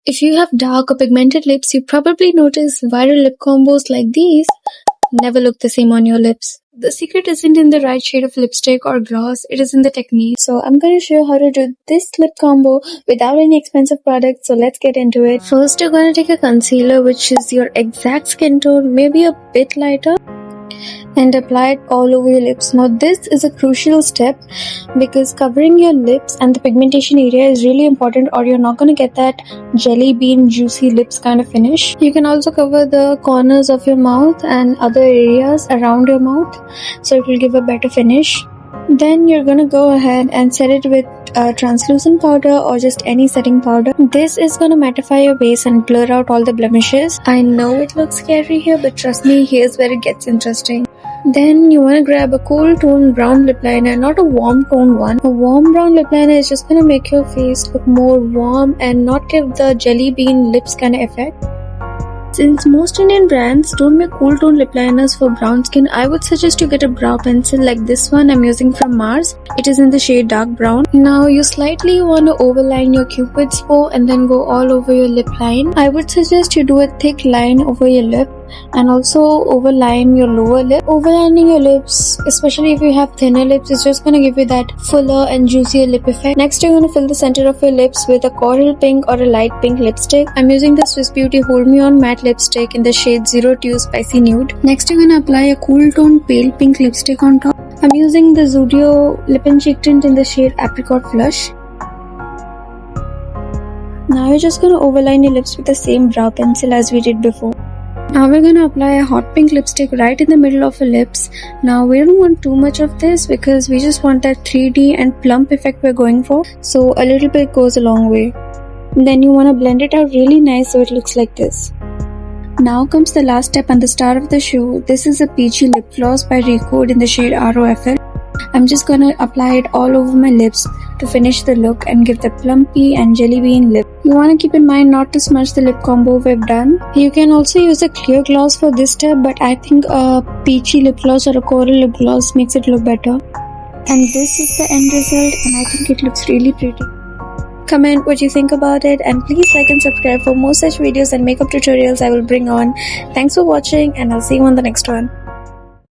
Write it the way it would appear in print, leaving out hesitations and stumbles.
If you have dark or pigmented lips, you probably notice viral lip combos like these never look the same on your lips. The secret isn't in the right shade of lipstick or gloss, it is in the technique. So I'm going to show you how to do this lip combo without any expensive products, so let's get into it. First, you're going to take a concealer which is your exact skin tone, maybe a bit lighter, and apply it all over your lips. Now this is a crucial step because covering your lips and the pigmentation area is really important, or you're not going to get that jelly bean juicy lips kind of finish. You can also cover the corners of your mouth and other areas around your mouth, so it will give a better finish. Then you're gonna go ahead and set it with translucent powder or just any setting powder. This is gonna mattify your base and blur out all the blemishes. I know it looks scary here, but trust me, here's where it gets interesting. Then you want to grab a cool tone brown lip liner, not a warm tone one. A warm brown lip liner is just gonna make your face look more warm and not give the jelly bean lips kind of effect. Since most Indian brands don't make cool tone lip liners for brown skin, I would suggest you get a brow pencil like this one I'm using from Mars. It is in the shade dark brown. Now you slightly want to overline your cupid's bow and then go all over your lip line. I would suggest you do a thick line over your lip and also overline your lower lip. Overlining your lips, especially if you have thinner lips, is just going to give you that fuller and juicier lip effect. Next, you're going to fill the center of your lips with a coral pink or a light pink lipstick. I'm using the Swiss Beauty Hold Me On matte lipstick in the shade 02 Spicy Nude. Next, you're going to apply a cool tone pale pink lipstick on top. I'm using the Zudio lip and cheek tint in the shade Apricot Flush. Now you're just going to overline your lips with the same brow pencil as we did before. Now we're going to apply a hot pink lipstick right in the middle of your lips. Now we don't want too much of this because we just want that 3D and plump effect we're going for. So a little bit goes a long way. Then you want to blend it out really nice so it looks like this. Now comes the last step and the star of the show. This is a peachy lip gloss by Recode in the shade ROFL. I'm just gonna apply it all over my lips to finish the look and give the plumpy and jelly bean lip. You want to keep in mind not to smudge the lip combo we've done. You can also use a clear gloss for this step, but I think a peachy lip gloss or a coral lip gloss makes it look better. And this is the end result, and I think it looks really pretty. Comment what you think about it, and please like and subscribe for more such videos and makeup tutorials I will bring on. Thanks for watching, and I'll see you on the next one.